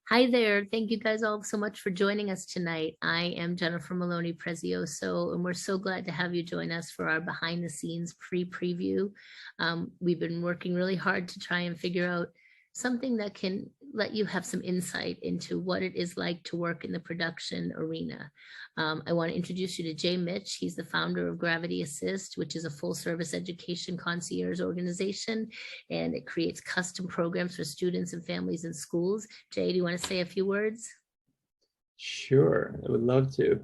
Hi there. Thank you guys all so much for joining us tonight. I am Jennifer Maloney Prezioso, and we're so glad to have you join us for our behind the scenes pre-preview. We've been working really hard to try and figure out something that can let you have some insight into what it is like to work in the production arena. I want to introduce you to Jay Mitch. He's the founder of Gravity Assist, which is a full service education concierge organization, and it creates custom programs for students and families in schools. Jay, do you want to say a few words? Sure, I would love to.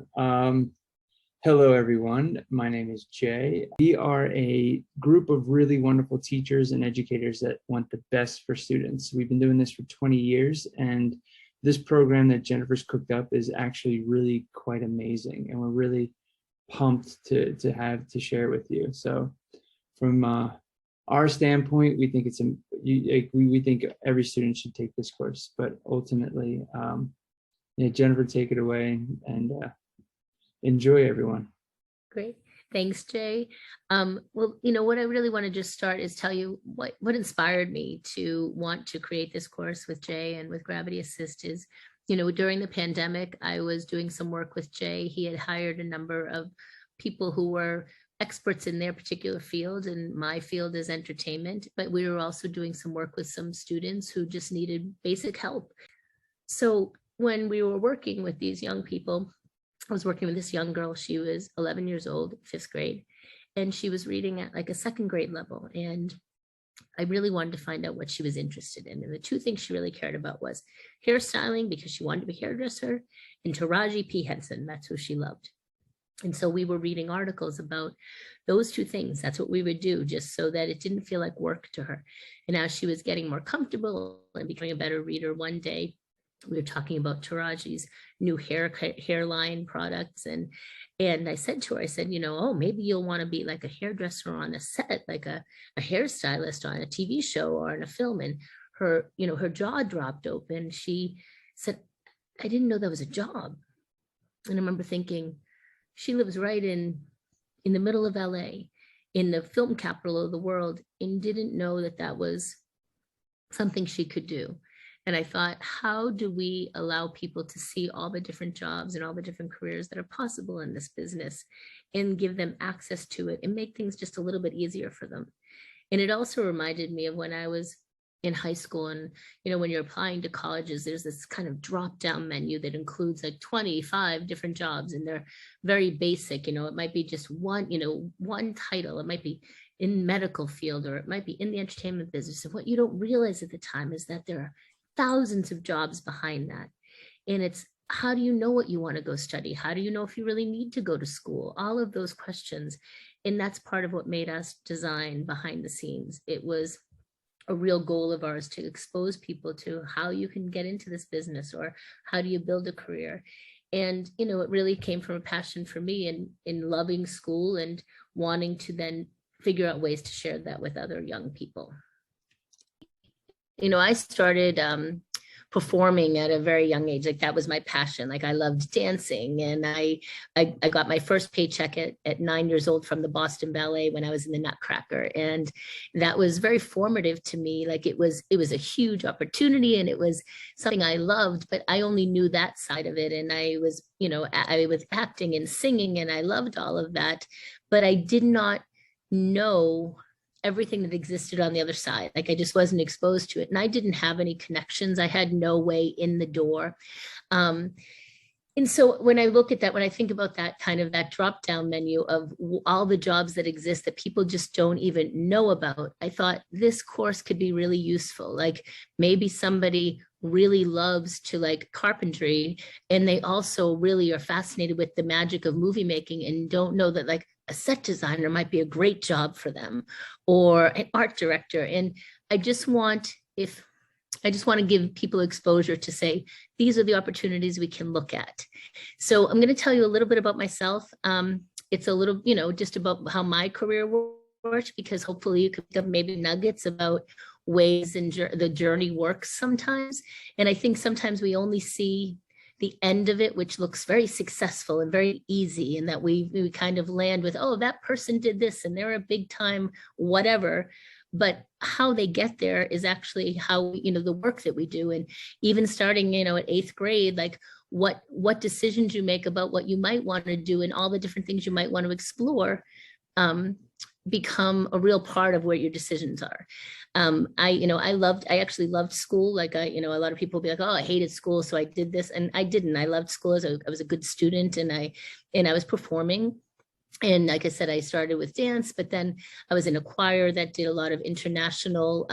Hello, everyone. My name is Jay. We are a group of really wonderful teachers and educators that want the best for students. We've been doing this for 20 years, and this program that Jennifer's cooked up is actually really quite amazing, and we're really pumped to share it with you. So from our standpoint, we think we think every student should take this course, but ultimately, yeah, Jennifer, take it away and enjoy, everyone. Great. Thanks, Jay. Well, what I really want to just start is tell you what inspired me to want to create this course with Jay and with Gravity Assist is, during the pandemic, I was doing some work with Jay. He had hired a number of people who were experts in their particular field, and my field is entertainment, but we were also doing some work with some students who just needed basic help. So when we were working with these young people, I was working with this young girl. She was 11 years old, 5th grade, and she was reading at like a 2nd grade level. And I really wanted to find out what she was interested in. And the two things she really cared about was hairstyling, because she wanted to be a hairdresser, and Taraji P. Henson. That's who she loved. And so we were reading articles about those two things. That's what we would do, just so that it didn't feel like work to her. And as she was getting more comfortable and becoming a better reader, one day we were talking about Taraji's new hairline products. And I said to her, I said, oh, maybe you'll want to be like a hairdresser on a set, like a hairstylist on a TV show or in a film. And her, her jaw dropped open. She said, I didn't know that was a job. And I remember thinking, she lives right in the middle of LA, in the film capital of the world, and didn't know that that was something she could do. And I thought, how do we allow people to see all the different jobs and all the different careers that are possible in this business and give them access to it and make things just a little bit easier for them? And it also reminded me of when I was in high school, and when you're applying to colleges, there's this kind of drop down menu that includes like 25 different jobs, and they're very basic. It might be just one title. It might be in medical field, or it might be in the entertainment business. And what you don't realize at the time is that there are thousands of jobs behind that. And it's, how do you know what you want to go study? How do you know if you really need to go to school? All of those questions. And that's part of what made us design Behind the Scenes. It was a real goal of ours to expose people to how you can get into this business, or how do you build a career. And, it really came from a passion for me in loving school and wanting to then figure out ways to share that with other young people. I started performing at a very young age. Like, that was my passion. Like, I loved dancing, and I got my first paycheck at 9 years old from the Boston Ballet when I was in the Nutcracker. And that was very formative to me. Like, it was a huge opportunity, and it was something I loved, but I only knew that side of it. And I was acting and singing, and I loved all of that, but I did not know everything that existed on the other side. Like, I just wasn't exposed to it, and I didn't have any connections. I had no way in the door. And so when I look at that, when I think about that kind of that drop down menu of all the jobs that exist that people just don't even know about, I thought this course could be really useful. Like, maybe somebody really loves to like carpentry, and they also really are fascinated with the magic of movie making and don't know that like a set designer might be a great job for them, or an art director. And I just want to give people exposure to say, these are the opportunities we can look at. So I'm going to tell you a little bit about myself. It's a little, just about how my career worked, because hopefully you could get maybe nuggets about ways and the journey works sometimes. And I think sometimes we only see the end of it, which looks very successful and very easy, and that we kind of land with, oh, that person did this and they're a big time whatever. but how they get there is actually how, the work that we do. And even starting, at 8th grade, like what decisions you make about what you might want to do and all the different things you might want to explore, become a real part of where your decisions are. I actually loved school. Like a lot of people be like, oh, I hated school, so I did this. And I didn't. I loved school. I was a good student, and I was performing. And like I said, I started with dance, but then I was in a choir that did a lot of international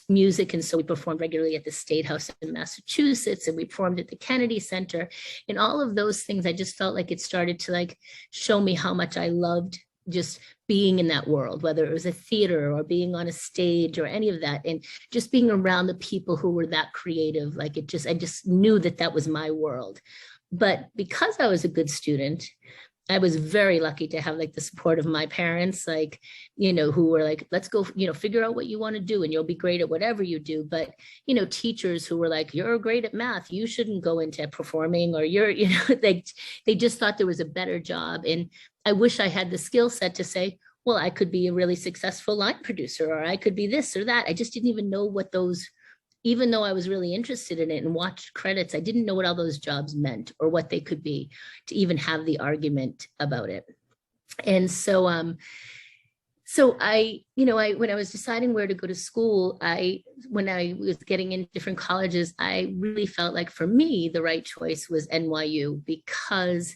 music. And so we performed regularly at the State House in Massachusetts, and we performed at the Kennedy Center. And all of those things, I just felt like it started to like show me how much I loved just being in that world, whether it was a theater or being on a stage or any of that. And just being around the people who were that creative, like I just knew that that was my world. But because I was a good student, I was very lucky to have like the support of my parents, like, who were like, let's go, figure out what you want to do and you'll be great at whatever you do. But, teachers who were like, you're great at math, you shouldn't go into performing, or they just thought there was a better job. And I wish I had the skill set to say, well, I could be a really successful line producer, or I could be this or that. I just didn't even know what those, even though I was really interested in it and watched credits, I didn't know what all those jobs meant or what they could be to even have the argument about it. And so, when I was deciding where to go to school, when I was getting in different colleges, I really felt like for me, the right choice was NYU, because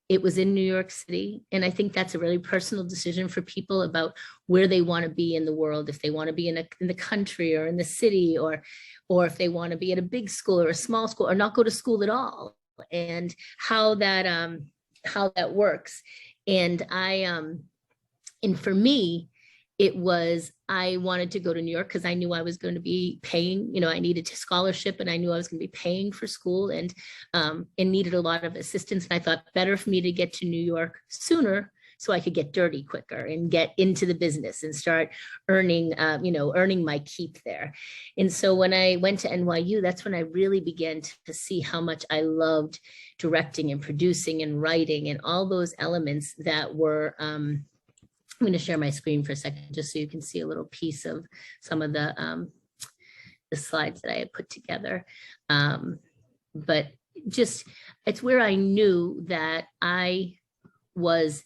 it was in New York City. And I think that's a really personal decision for people about where they want to be in the world. If they want to be in the country or in the city, or if they want to be at a big school or a small school, or not go to school at all, and how that works. And and for me, it was, I wanted to go to New York because I knew I was going to be paying, I needed a scholarship, and I knew I was going to be paying for school, and needed a lot of assistance. And I thought better for me to get to New York sooner so I could get dirty quicker and get into the business and start earning my keep there. And so when I went to NYU, that's when I really began to see how much I loved directing and producing and writing and all those elements that were, I'm going to share my screen for a second, just so you can see a little piece of some of the slides that I had put together. But just, it's where I knew that I was,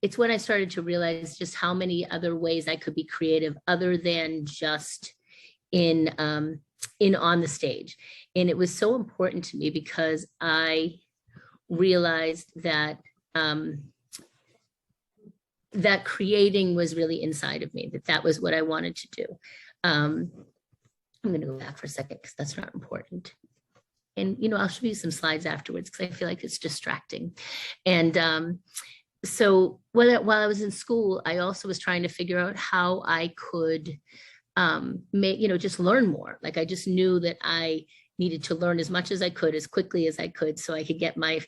it's when I started to realize just how many other ways I could be creative other than just in on the stage. And it was so important to me because I realized that that creating was really inside of me, that was what I wanted to do. I'm going to go back for a second because that's not important. And, I'll show you some slides afterwards because I feel like it's distracting. And so while I was in school, I also was trying to figure out how I could just learn more. Like I just knew that I needed to learn as much as I could, as quickly as I could, so I could get my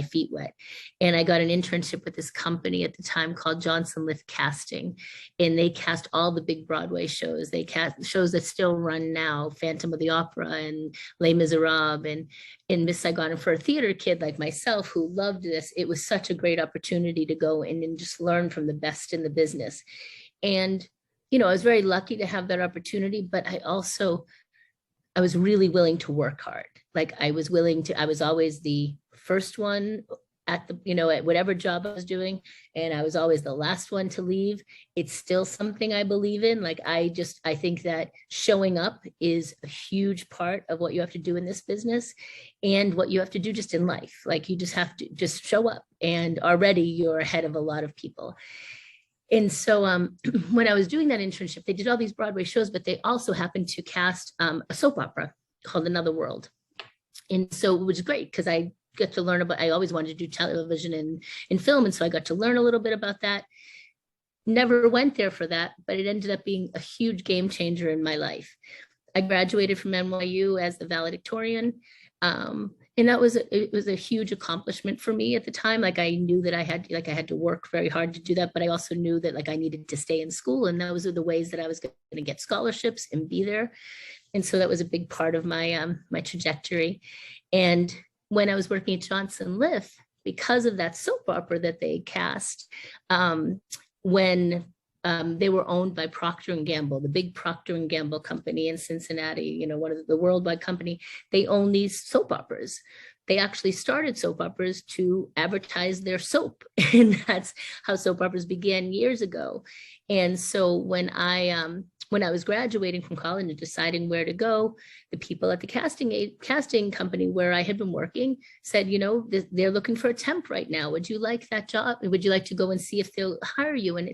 feet wet. And I got an internship with this company at the time called Johnson Lift Casting. And they cast all the big Broadway shows. They cast shows that still run now, Phantom of the Opera and Les Miserables and Miss Saigon. And for a theater kid like myself who loved this, it was such a great opportunity to go in and just learn from the best in the business. And, I was very lucky to have that opportunity, but I was really willing to work hard. Like I was always the first one at at whatever job I was doing. And I was always the last one to leave. It's still something I believe in. Like I think that showing up is a huge part of what you have to do in this business and what you have to do just in life. Like you just have to just show up, and already you're ahead of a lot of people. And so when I was doing that internship, they did all these Broadway shows, but they also happened to cast a soap opera called Another World. And so it was great because I got to learn about, I always wanted to do television and film. And so I got to learn a little bit about that. Never went there for that, but it ended up being a huge game changer in my life. I graduated from NYU as the valedictorian. And it was a huge accomplishment for me at the time. Like I knew that I had to work very hard to do that, but I also knew that like I needed to stay in school, and those are the ways that I was going to get scholarships and be there. And so that was a big part of my my trajectory. And when I was working at Johnson Lift, because of that soap opera that they cast, when they were owned by Procter and Gamble, the big Procter and Gamble company in Cincinnati, you know, one of the worldwide company. They own these soap operas. They actually started soap operas to advertise their soap. And that's how soap operas began years ago. And so when I was graduating from college and deciding where to go, the people at the casting company where I had been working said, you know, they're looking for a temp right now. Would you like that job? Would you like to go and see if they'll hire you? And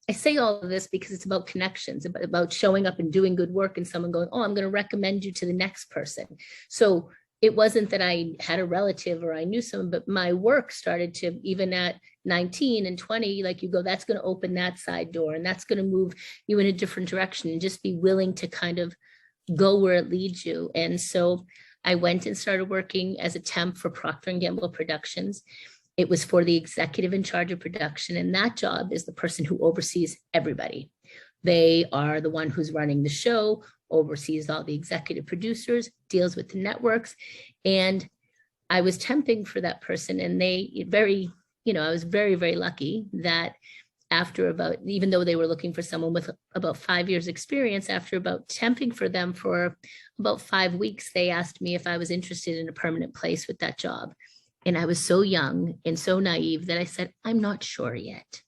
I say all of this because it's about connections, about showing up and doing good work and someone going, oh, I'm going to recommend you to the next person. So it wasn't that I had a relative or I knew someone, but my work started to, even at 19 and 20, like you go, that's going to open that side door and that's going to move you in a different direction, and just be willing to kind of go where it leads you. And so I went and started working as a temp for Procter and Gamble Productions. It was for the executive in charge of production. And that job is the person who oversees everybody. They are the one who's running the show, oversees all the executive producers, deals with the networks. And I was temping for that person. And I was very, very lucky that after even though they were looking for someone with about 5 years experience, after about temping for them for about 5 weeks, they asked me if I was interested in a permanent place with that job. And I was so young and so naive that I said, I'm not sure yet,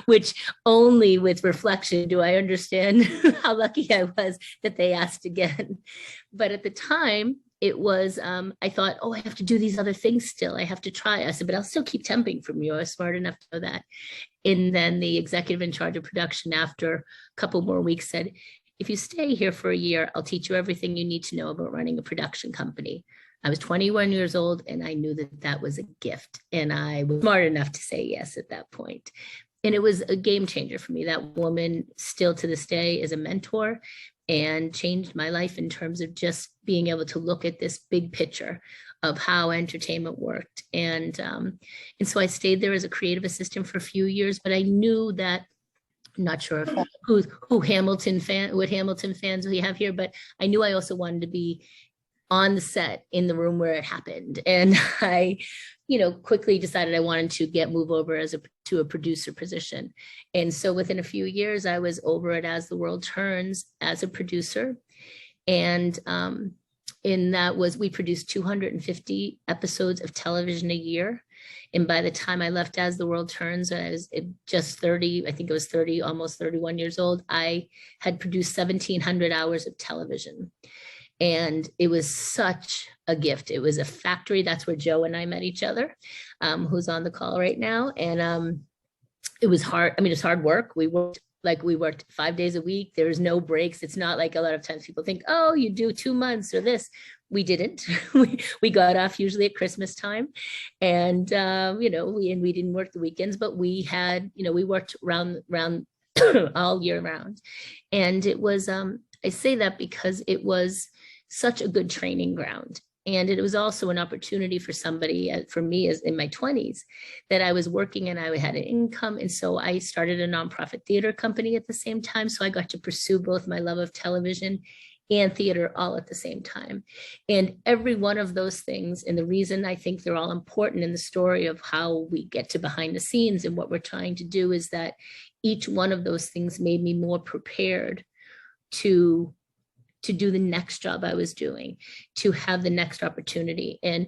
which only with reflection do I understand how lucky I was that they asked again. But at the time, it was, I thought, oh, I have to do these other things still. I have to try. I said, but I'll still keep temping from you. I was smart enough to know that. And then the executive in charge of production, after a couple more weeks, said, if you stay here for a year, I'll teach you everything you need to know about running a production company. I was 21 years old and I knew that that was a gift. And I was smart enough to say yes at that point. And it was a game changer for me. That woman still to this day is a mentor and changed my life in terms of just being able to look at this big picture of how entertainment worked. And so I stayed there as a creative assistant for a few years, but I knew that, I'm not sure if what Hamilton fans we have here, but I knew I also wanted to be on the set in the room where it happened. And I, quickly decided I wanted to move over to a producer position. And so within a few years, I was over at As the World Turns as a producer. And we produced 250 episodes of television a year. And by the time I left As the World Turns, I was just 30, I think it was 30, almost 31 years old. I had produced 1,700 hours of television. And it was such a gift. It was a factory. That's where Joe and I met each other, who's on the call right now. And it was hard. I mean, it's hard work. We worked 5 days a week. There was no breaks. It's not like a lot of times people think, oh, you do 2 months or this. We didn't. we got off usually at Christmas time. And, we didn't work the weekends, but we worked round all year round. And it was, I say that because it was such a good training ground. And it was also an opportunity for me as in my 20s, that I was working and I had an income. And so I started a nonprofit theater company at the same time. So I got to pursue both my love of television and theater all at the same time. And every one of those things, and the reason I think they're all important in the story of how we get to behind the scenes and what we're trying to do, is that each one of those things made me more prepared to do the next job I was doing, to have the next opportunity. And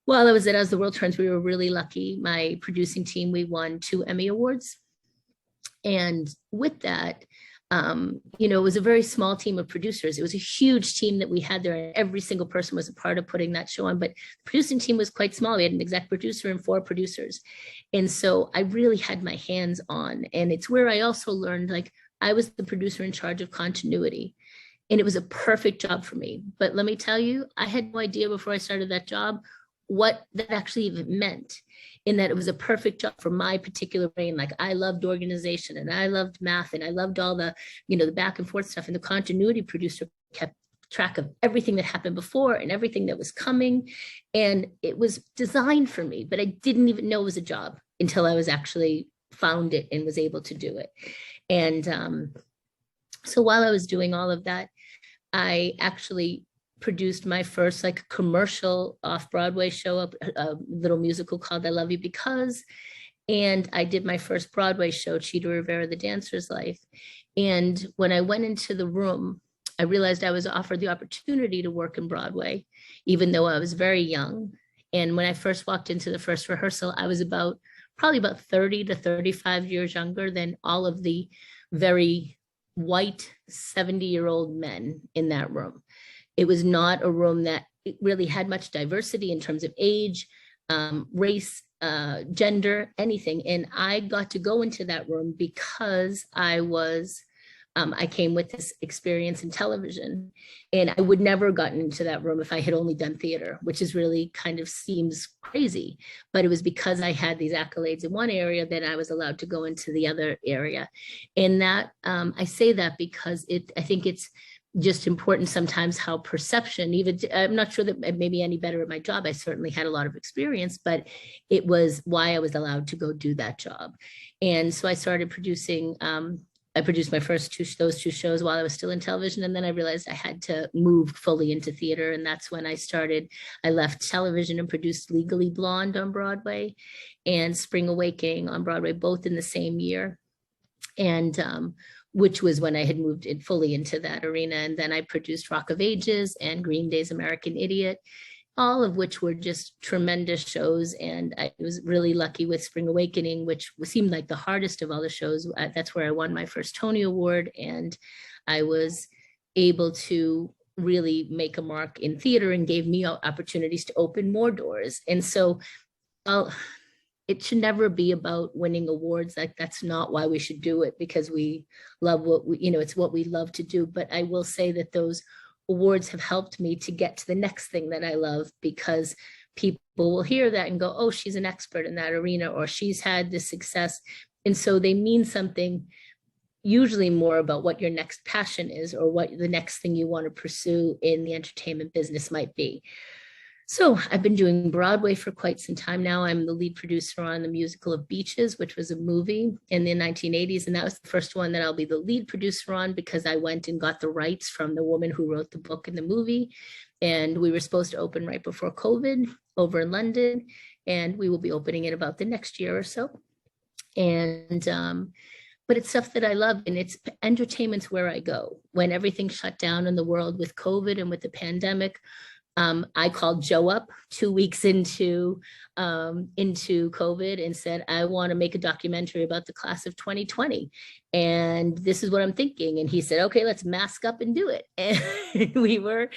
while I was at As the World Turns, we were really lucky. My producing team, we won 2 Emmy Awards. And with that, it was a very small team of producers. It was a huge team that we had there, and every single person was a part of putting that show on. But the producing team was quite small. We had an exec producer and 4 producers. And so I really had my hands on. And it's where I also learned, I was the producer in charge of continuity. And it was a perfect job for me. But let me tell you, I had no idea before I started that job what that actually even meant, in that it was a perfect job for my particular brain. I loved organization and I loved math and I loved all the, the back and forth stuff. And the continuity producer kept track of everything that happened before and everything that was coming. And it was designed for me, but I didn't even know it was a job until I was actually found it and was able to do it. And so while I was doing all of that, I actually produced my first commercial off-Broadway show, a little musical called I Love You Because. And I did my first Broadway show, Cheetah Rivera, The Dancer's Life. And when I went into the room, I realized I was offered the opportunity to work in Broadway, even though I was very young. And when I first walked into the first rehearsal, I was probably about 30 to 35 years younger than all of the very white 70-year-old men in that room. It was not a room that really had much diversity in terms of age, race, gender, anything. And I got to go into that room because I came with this experience in television, and I would never have gotten into that room if I had only done theater, which is really kind of seems crazy, but it was because I had these accolades in one area that I was allowed to go into the other area. And that, I say that because I think it's just important sometimes how perception, even I'm not sure that it made me any better at my job. I certainly had a lot of experience, but it was why I was allowed to go do that job. And so I started producing, I produced my first those two shows while I was still in television. And then I realized I had to move fully into theater. And that's when I left television and produced Legally Blonde on Broadway and Spring Awakening on Broadway, both in the same year. And which was when I had moved in fully into that arena. And then I produced Rock of Ages and Green Day's American Idiot, all of which were just tremendous shows. And I was really lucky with Spring Awakening, which seemed like the hardest of all the shows. That's where I won my first Tony Award. And I was able to really make a mark in theater and gave me opportunities to open more doors. And so it should never be about winning awards. Like, that's not why we should do it, because we love it's what we love to do. But I will say that those awards have helped me to get to the next thing that I love, because people will hear that and go, oh, she's an expert in that arena, or she's had this success. And so they mean something usually more about what your next passion is, or what the next thing you want to pursue in the entertainment business might be. So I've been doing Broadway for quite some time now. I'm the lead producer on the musical of Beaches, which was a movie in the 1980s. And that was the first one that I'll be the lead producer on, because I went and got the rights from the woman who wrote the book and the movie. And we were supposed to open right before COVID over in London. And we will be opening it about the next year or so. And but it's stuff that I love, and it's entertainment's where I go. When everything shut down in the world with COVID and with the pandemic, I called Joe up 2 weeks into COVID and said, I want to make a documentary about the class of 2020. And this is what I'm thinking. And he said, okay, let's mask up and do it. And we were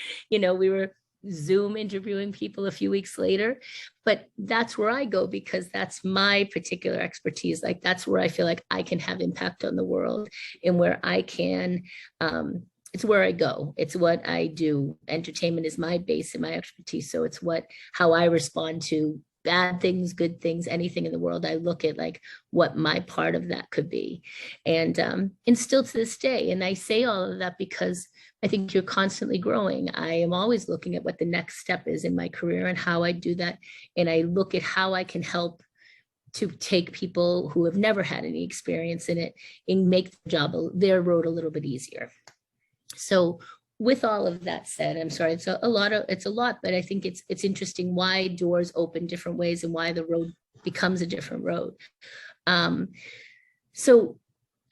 Zoom interviewing people a few weeks later. But that's where I go, because that's my particular expertise. Like, that's where I feel like I can have impact on the world, and where I can, it's where I go. It's what I do. Entertainment is my base and my expertise. So it's how I respond to bad things, good things, anything in the world. I look at like what my part of that could be. And still to this day. And I say all of that because I think you're constantly growing. I am always looking at what the next step is in my career and how I do that. And I look at how I can help to take people who have never had any experience in it and make their road a little bit easier. So with all of that said, I'm sorry, it's a lot, but I think it's interesting why doors open different ways and why the road becomes a different road. So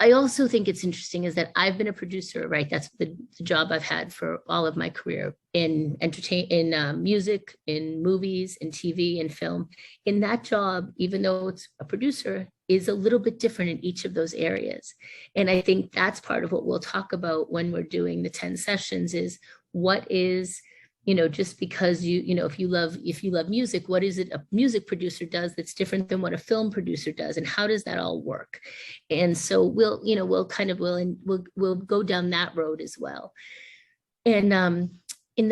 I also think it's interesting is that I've been a producer, right? That's the job I've had for all of my career in music, in movies, in TV, and film. In that job, even though it's a producer, is a little bit different in each of those areas. And I think that's part of what we'll talk about when we're doing the 10 sessions is what is, just because if you love music, what is it a music producer does that's different than what a film producer does, and how does that all work? And so we'll go down that road as well. And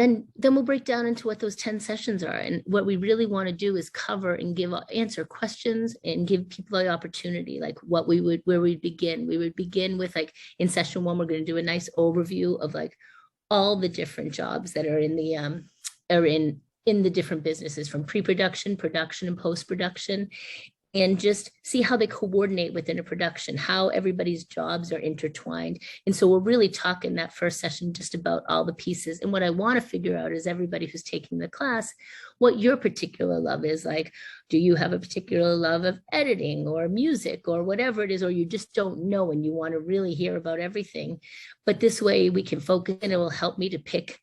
then we'll break down into what those 10 sessions are. And what we really want to do is cover and answer questions and give people the opportunity, like where we'd begin. We would begin with, like, in session 1, we're going to do a nice overview of like all the different jobs that are in the different businesses, from pre-production, production, and post-production. and just see how they coordinate within a production, how everybody's jobs are intertwined. And so we're really talking that first session just about all the pieces. And what I want to figure out is everybody who's taking the class, what your particular love is. Like, do you have a particular love of editing or music or whatever it is, or you just don't know and you want to really hear about everything? But this way we can focus, and it will help me to pick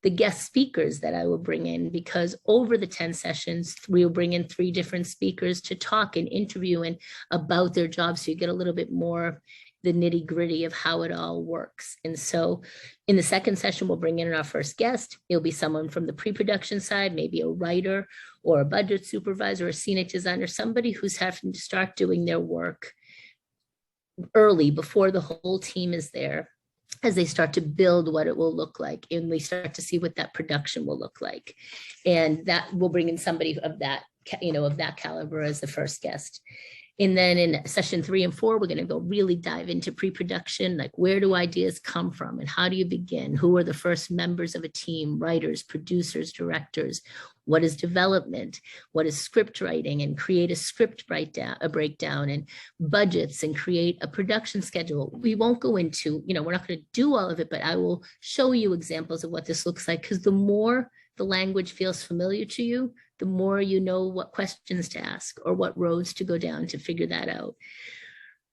the guest speakers that I will bring in, because over the 10 sessions, we will bring in 3 different speakers to talk and interview and about their jobs. So you get a little bit more the nitty gritty of how it all works. And so in the second session, we'll bring in our first guest. It'll be someone from the pre-production side, maybe a writer or a budget supervisor, a scenic designer, somebody who's having to start doing their work early before the whole team is there, as they start to build what it will look like, and we start to see what that production will look like. And that will bring in somebody of that, of that caliber as the first guest. And then in session 3 and 4, we're going to go really dive into pre-production, like where do ideas come from and how do you begin? Who are the first members of a team, writers, producers, directors? What is development? What is script writing, and create a script breakdown, and budgets, and create a production schedule. We won't go into, we're not going to do all of it, but I will show you examples of what this looks like, because the more the language feels familiar to you, the more you know what questions to ask or what roads to go down to figure that out.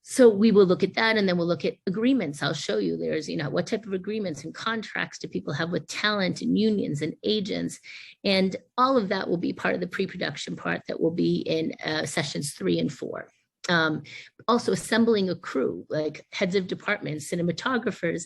So we will look at that, and then we'll look at agreements. I'll show you there's, what type of agreements and contracts do people have with talent and unions and agents, and all of that will be part of the pre-production part that will be in sessions 3 and 4. Also assembling a crew, like heads of departments, cinematographers,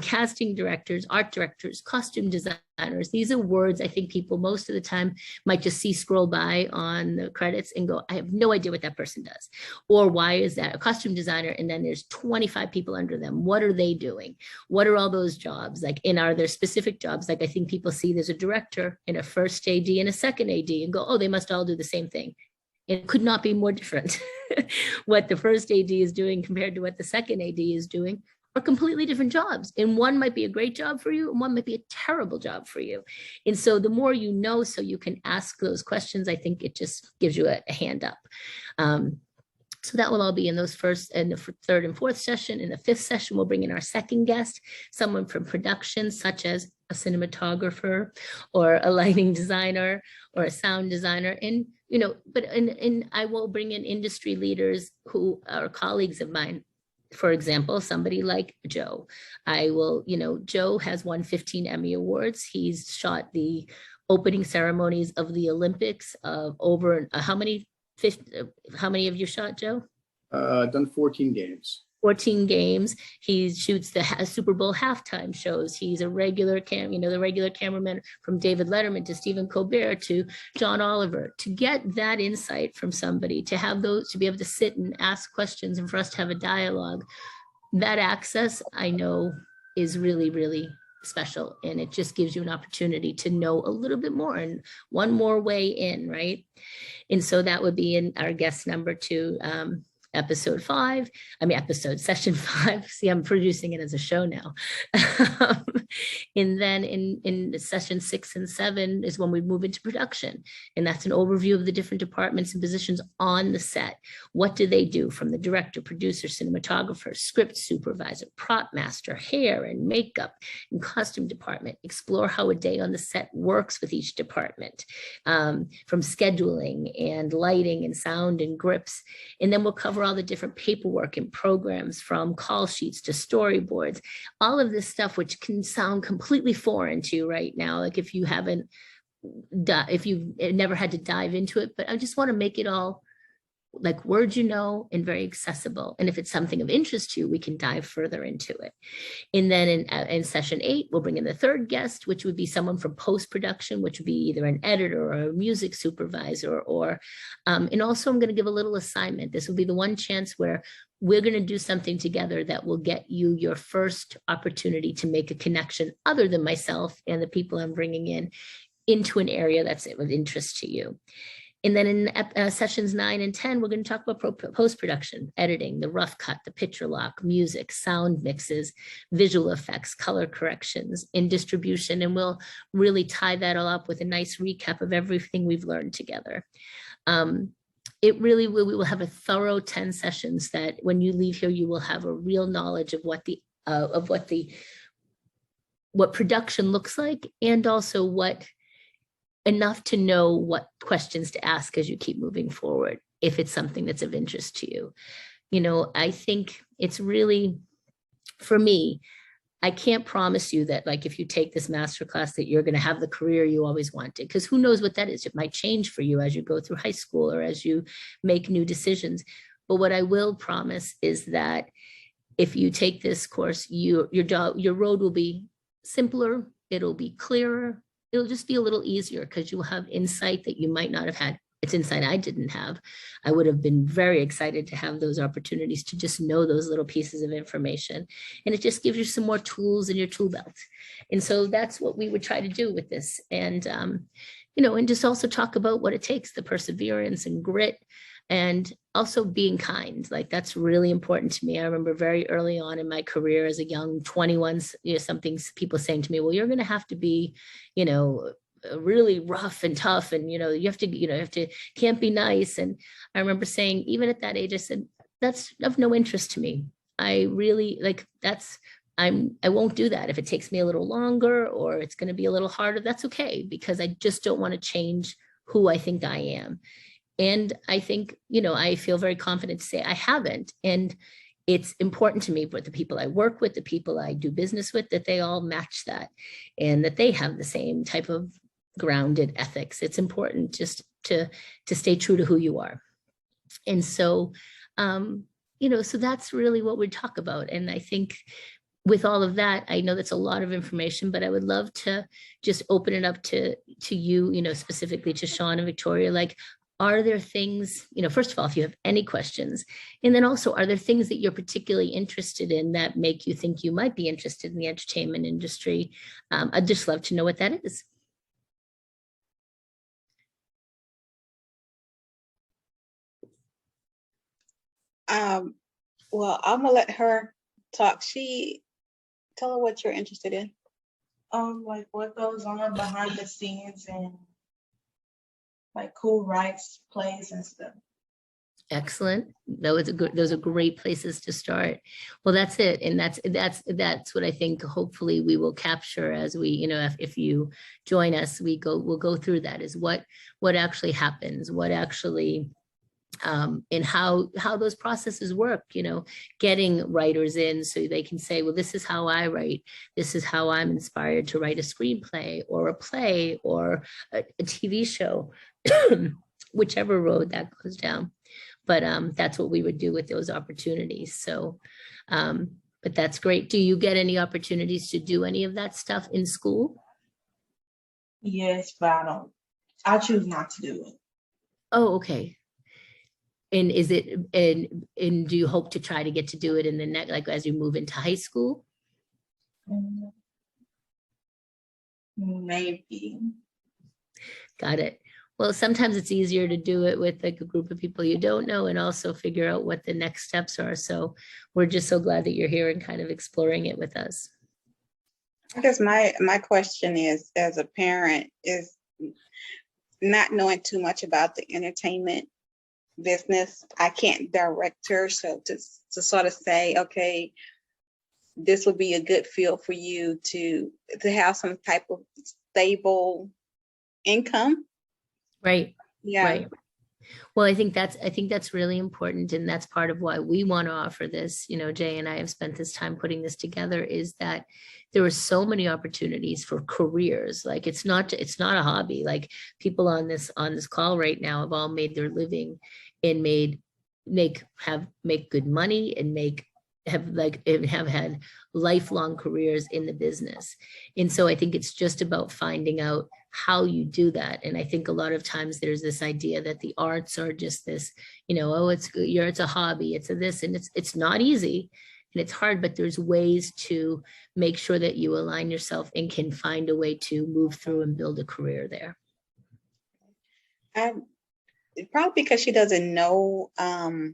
casting directors, art directors, costume designers. These are words I think people most of the time might just see scroll by on the credits and go, I have no idea what that person does. Or why is that a costume designer? And then there's 25 people under them. What are they doing? What are all those jobs? Like, and are there specific jobs? Like I think people see there's a director and a first AD and a second AD and go, oh, they must all do the same thing. It could not be more different. What the first AD is doing compared to what the second AD is doing are completely different jobs. And one might be a great job for you, and one might be a terrible job for you. And so the more you know, so you can ask those questions, I think it just gives you a hand up. So that will all be in those first and the 3rd and 4th session. In the 5th session, we'll bring in our second guest, someone from production, such as a cinematographer or a lighting designer or a sound designer. And, and I will bring in industry leaders who are colleagues of mine. For example, somebody like Joe. Joe has won 15 Emmy Awards. He's shot the opening ceremonies of the Olympics of over how many have you shot, Joe? Done 14 games. 14 games. He shoots the Super Bowl halftime shows. He's a regular the regular cameraman, from David Letterman to Stephen Colbert to John Oliver. To get that insight from somebody, to have those, to be able to sit and ask questions and for us to have a dialogue, that access I know is really, really special. And it just gives you an opportunity to know a little bit more and one more way in, right? And so that would be in our guest number 2, session 5. See, I'm producing it as a show now. And then in session 6 and 7 is when we move into production. And that's an overview of the different departments and positions on the set. What do they do, from the director, producer, cinematographer, script supervisor, prop master, hair and makeup and costume department. Explore how a day on the set works with each department, from scheduling and lighting and sound and grips. And then we'll cover all the different paperwork and programs, from call sheets to storyboards, all of this stuff, which can sound completely foreign to you right now. Like if you've never had to dive into it, but I just want to make it all like words, and very accessible. And if it's something of interest to you, we can dive further into it. And then in session 8, we'll bring in the 3rd guest, which would be someone from post-production, which would be either an editor or a music supervisor, and also I'm going to give a little assignment. This will be the one chance where we're going to do something together that will get you your first opportunity to make a connection, other than myself and the people I'm bringing in, into an area that's of interest to you. And then in sessions 9 and 10, we're going to talk about post-production, editing, the rough cut, the picture lock, music, sound mixes, visual effects, color corrections, and distribution. And we'll really tie that all up with a nice recap of everything we've learned together. it really will, we will have a thorough 10 sessions that when you leave here, you will have a real knowledge of what what production looks like, and also what enough to know what questions to ask as you keep moving forward, if it's something that's of interest to you. You know, I think it's really, for me, I can't promise you that, like, if you take this masterclass that you're going to have the career you always wanted, because who knows what that is. It might change for you as you go through high school or as you make new decisions. But what I will promise is that if you take this course, your road will be simpler, it'll be clearer, it'll just be a little easier, because you will have insight that you might not have had. It's insight I didn't have. I would have been very excited to have those opportunities to just know those little pieces of information. And it just gives you some more tools in your tool belt. And so that's what we would try to do with this. And, you know, and just also talk about what it takes, the perseverance and grit, and also being kind. Like, that's really important to me. I remember very early on in my career as a young 21, you know, something, people saying to me, well, you're going to have to be, you know, really rough and tough, and, you know, you have to, can't be nice. And I remember saying, even at that age, I said, that's of no interest to me. I really, like, I won't do that. If it takes me a little longer or it's going to be a little harder, that's okay, because I just don't want to change who I think I am. And I think, you know, I feel very confident to say I haven't. And it's important to me, but the people I work with, the people I do business with, that they all match that, and that they have the same type of grounded ethics. It's important just to stay true to who you are. And so, you know, so that's really what we talk about. And I think with all of that, I know that's a lot of information, but I would love to just open it up to you, you know, specifically to Sean and Victoria. Like, are there things, you know, first of all, if you have any questions, and then also, are there things that you're particularly interested in that make you think you might be interested in the entertainment industry? I'd just love to know what that is. Well, I'm gonna let her talk. Tell her what you're interested in. Like what goes on behind the scenes and like who writes plays and stuff. Excellent. Those are great places to start. Well, that's it. And that's what I think hopefully we will capture as we, you know, if you join us, we'll go through that, is what actually happens, what actually, and how those processes work, you know, getting writers in so they can say, well, this is how I write. This is how I'm inspired to write a screenplay or a play or a TV show, whichever road that goes down. But that's what we would do with those opportunities. So, but that's great. Do you get any opportunities to do any of that stuff in school? Yes, but I choose not to do it. Oh, okay. And is it, and do you hope to try to get to do it in the next, like as you move into high school? Maybe. Got it. Well, sometimes it's easier to do it with like a group of people you don't know, and also figure out what the next steps are. So we're just so glad that you're here and kind of exploring it with us. I guess my question is, as a parent, is not knowing too much about the entertainment business. I can't direct her, so to sort of say, okay, this would be a good field for you to have some type of stable income. Right. Yeah. Right. Well, I think that's really important. And that's part of why we want to offer this. You know, Jay and I have spent this time putting this together, is that there are so many opportunities for careers. Like, it's not a hobby. Like, people on this call right now have all made their living and make good money and have had lifelong careers in the business. And so I think it's just about finding out how you do that. And I think a lot of times there's this idea that the arts are just this, you know, oh, it's a hobby, it's a this, and it's not easy and it's hard, but there's ways to make sure that you align yourself and can find a way to move through and build a career there. Probably because she doesn't know, and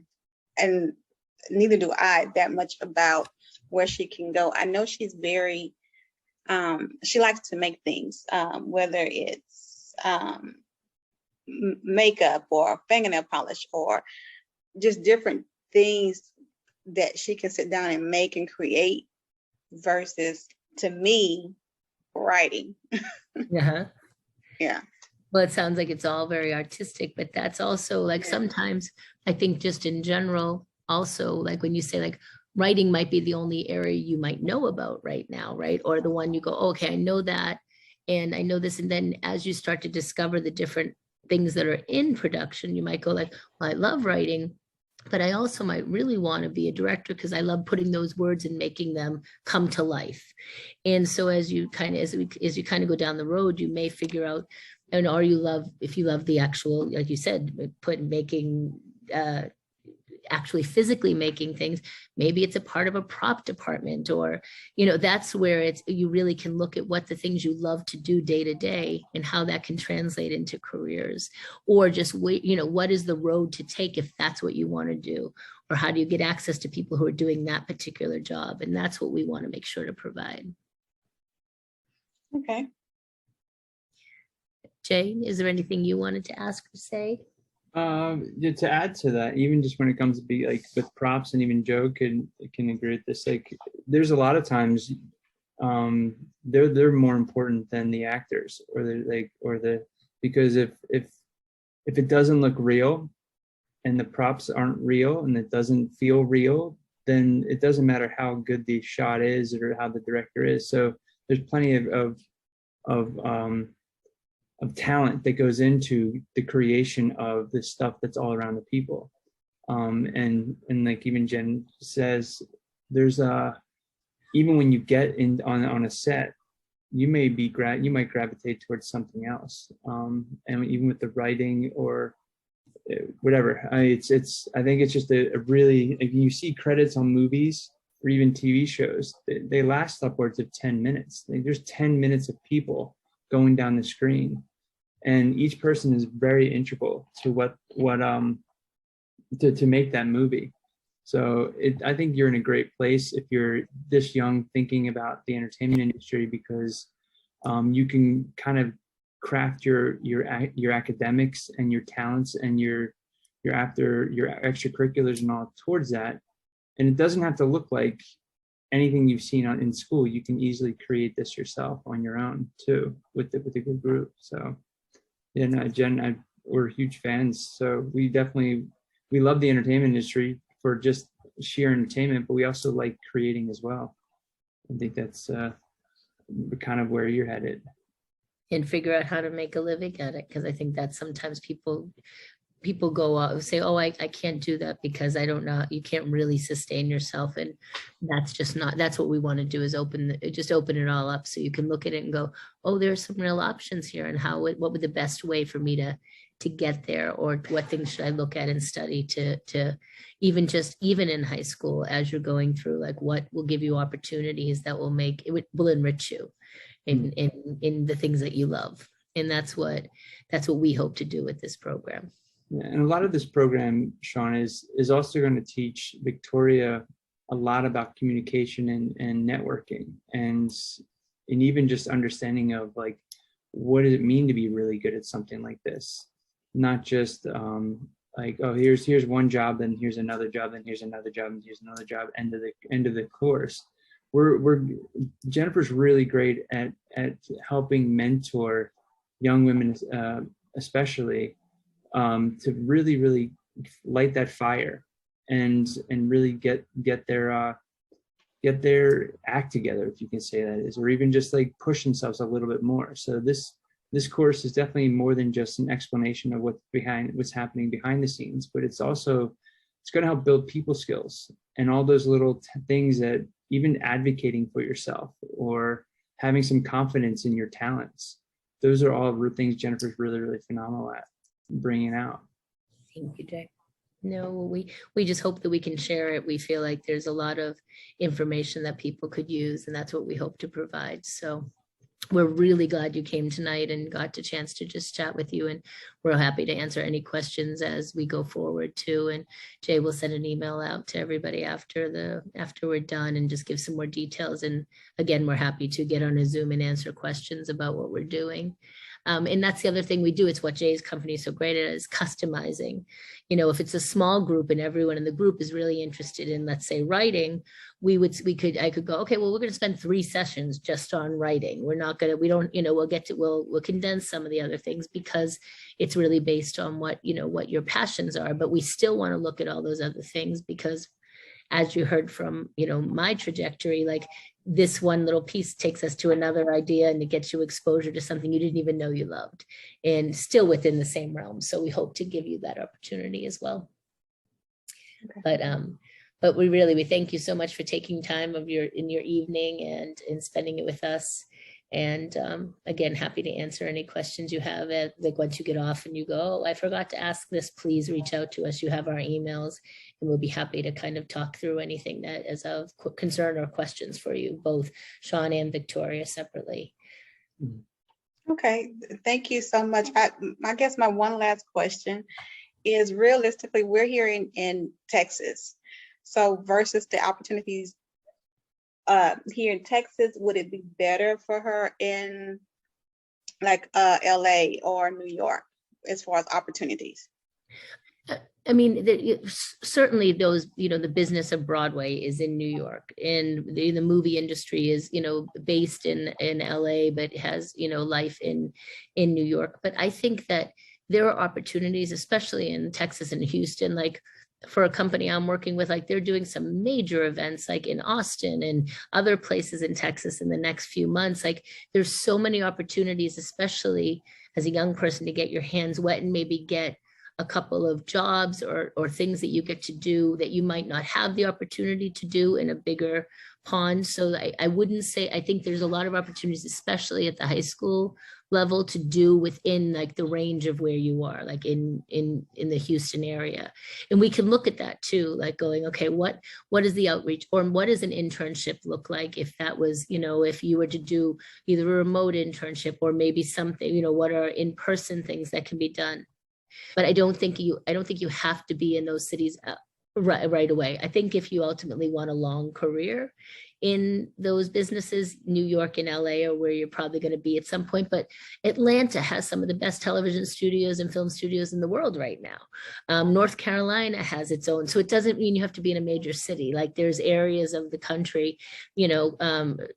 neither do I, that much about where she can go. I know she's very, she likes to make things, whether it's makeup or fingernail polish or just different things that she can sit down and make and create versus, to me, writing. Uh-huh. Yeah. Well, it sounds like it's all very artistic, but that's also like Yeah. sometimes I think just in general, also like when you say like writing might be the only area you might know about right now, right? Or the one you go, okay, I know that and I know this. And then as you start to discover the different things that are in production, you might go like, well, I love writing, but I also might really want to be a director because I love putting those words and making them come to life. And so as you kind of as you kind of go down the road, you may figure out, and or you love, if you love the actual, like you said, making actually physically making things, maybe it's a part of a prop department, or that's where it's, you really can look at what the things you love to do day to day and how that can translate into careers, or just wait, what is the road to take if that's what you want to do, or how do you get access to people who are doing that particular job. And that's what we want to make sure to provide. Okay. Jay, is there anything you wanted to ask or say? Yeah, to add to that, even just when it comes to be like with props, and even Joe can agree with this, like there's a lot of times they're more important than the actors, or because if it doesn't look real and the props aren't real and it doesn't feel real, then it doesn't matter how good the shot is or how the director is. So there's plenty of talent that goes into the creation of this stuff that's all around the people. And like even Jen says, there's even when you get in on a set, you might gravitate towards something else. And even with the writing or whatever, I think it's just a really, if you see credits on movies or even TV shows, they last upwards of 10 minutes. Like there's 10 minutes of people going down the screen, and each person is very integral to to make that movie. So I think you're in a great place if you're this young thinking about the entertainment industry, because you can kind of craft your academics and your talents and your extracurriculars and all towards that. And it doesn't have to look like anything you've seen in school. You can easily create this yourself on your own too, with a good group. So yeah, no, Jen, we're huge fans. So we love the entertainment industry for just sheer entertainment, but we also like creating as well. I think that's kind of where you're headed. And figure out how to make a living at it, because I think that sometimes people go out say, oh, I can't do that because I don't know, you can't really sustain yourself. And that's just not, that's what we want to do, is open it all up so you can look at it and go, oh, there's some real options here, and what would the best way for me to get there, or what things should I look at and study to even in high school, as you're going through, like what will give you opportunities that will enrich you in the things that you love. And that's what we hope to do with this program. Yeah, and a lot of this program, Sean, is also going to teach Victoria a lot about communication and networking, and even just understanding of like, what does it mean to be really good at something like this? Not just like, oh, here's one job, then here's another job, then here's another job, and here's another job. End of the course. Jennifer's really great at helping mentor young women, especially, to really light that fire and really get their act together, if you can say that is, or even just like push themselves a little bit more. So this course is definitely more than just an explanation of what's happening behind the scenes, but it's going to help build people skills and all those little things, that even advocating for yourself or having some confidence in your talents. Those are all things Jennifer's really phenomenal at bringing out. Thank you, Jay. No, we just hope that we can share it. We feel like there's a lot of information that people could use, and that's what we hope to provide. So we're really glad you came tonight and got the chance to just chat with you, and we're happy to answer any questions as we go forward too. And Jay will send an email out to everybody after we're done and just give some more details. And again, we're happy to get on a Zoom and answer questions about what we're doing. And that's the other thing we do. It's what Jay's company is so great at, is customizing. You know, if it's a small group and everyone in the group is really interested in, let's say, writing, I could go, okay, well, we're going to spend 3 sessions just on writing. We'll condense some of the other things because it's really based on what your passions are. But we still want to look at all those other things because, as you heard from, my trajectory, like this one little piece takes us to another idea and it gets you exposure to something you didn't even know you loved, and still within the same realm. So we hope to give you that opportunity as well. Okay. But we thank you so much for taking time in your evening and spending it with us. And again, happy to answer any questions you have like once you get off and you go, oh, I forgot to ask this, please reach out to us. You have our emails and we'll be happy to kind of talk through anything that is of concern or questions for you, both Sean and Victoria separately. Okay, thank you so much. I guess my one last question is, realistically, we're here in Texas. So versus the opportunities here in Texas, would it be better for her in like LA or New York as far as opportunities? I mean, certainly those, the business of Broadway is in New York, and the movie industry is, based in LA, but has, life in New York. But I think that there are opportunities, especially in Texas and Houston, like for a company I'm working with, like they're doing some major events like in Austin and other places in Texas in the next few months. Like there's so many opportunities, especially as a young person, to get your hands wet and maybe get a couple of jobs or things that you get to do that you might not have the opportunity to do in a bigger pond. So I wouldn't say, I think there's a lot of opportunities, especially at the high school level, to do within like the range of where you are, like in the Houston area. And we can look at that too, like going, okay, what is the outreach, or what does an internship look like? If that was, if you were to do either a remote internship or maybe something, what are in-person things that can be done? But I don't think you have to be in those cities right away. I think if you ultimately want a long career in those businesses, New York and LA are where you're probably going to be at some point. But Atlanta has some of the best television studios and film studios in the world right now. North Carolina has its own. So it doesn't mean you have to be in a major city. Like there's areas of the country,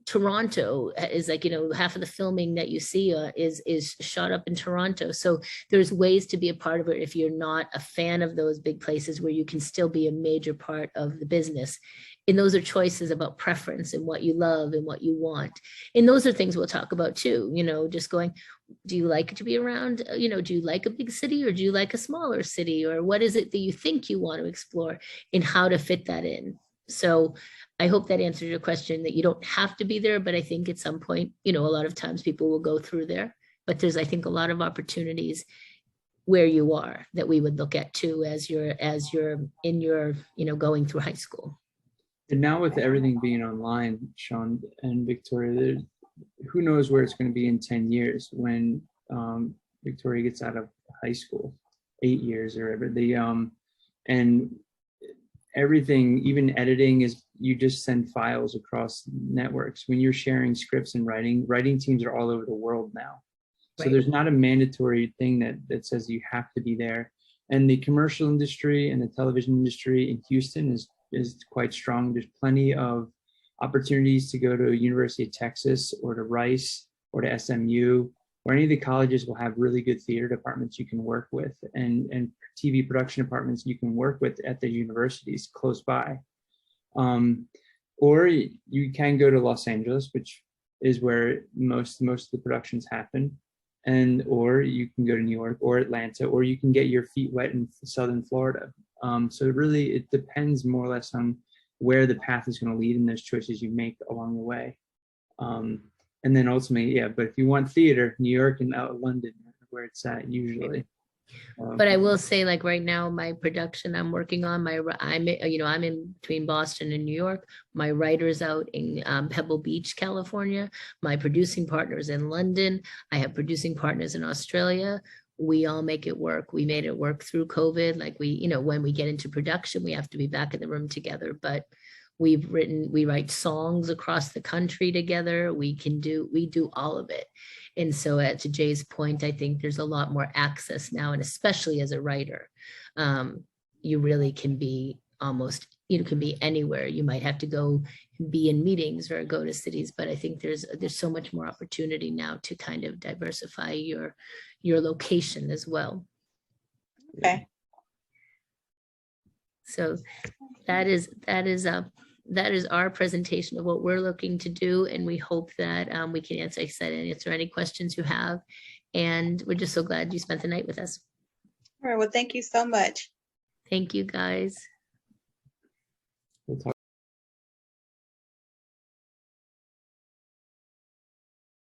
Toronto is like, half of the filming that you see is shot up in Toronto. So there's ways to be a part of it if you're not a fan of those big places, where you can still be a major part of the business. And those are choices about preference and what you love and what you want. And those are things we'll talk about too, just going, do you like to be around, do you like a big city or do you like a smaller city? Or what is it that you think you want to explore and how to fit that in? So I hope that answers your question, that you don't have to be there, but I think at some point, a lot of times people will go through there, but there's, I think, a lot of opportunities where you are that we would look at too, as you're in your, going through high school. And now with everything being online, Sean and Victoria, who knows where it's going to be in 10 years when Victoria gets out of high school, 8 years or whatever. And everything, even editing, is you just send files across networks. When you're sharing scripts and writing teams are all over the world now. So there's not a mandatory thing that says you have to be there. And the commercial industry and the television industry in Houston is quite strong. There's plenty of opportunities to go to University of Texas or to Rice or to SMU, or any of the colleges will have really good theater departments you can work with, and TV production departments you can work with at the universities close by. Or you can go to Los Angeles, which is where most of the productions happen. Or you can go to New York or Atlanta, or you can get your feet wet in Southern Florida. So really, it depends more or less on where the path is going to lead and those choices you make along the way. And then ultimately, but if you want theater, New York and London, where it's at usually. But I will say, like right now, my production I'm working on, I'm in between Boston and New York. My writer's out in Pebble Beach, California. My producing partner's in London. I have producing partners in Australia. We all make it work. We made it work through COVID. Like when we get into production, we have to be back in the room together. But we write songs across the country together. We do all of it. And so to Jay's point, I think there's a lot more access now, and especially as a writer, you really can be almost, you can be anywhere. You might have to go be in meetings or go to cities, but I think there's so much more opportunity now to kind of diversify your location as well. Okay. So that is our presentation of what we're looking to do, and we hope that we can answer any questions you have. And we're just so glad you spent the night with us. All right. Well, thank you so much. Thank you, guys. We'll talk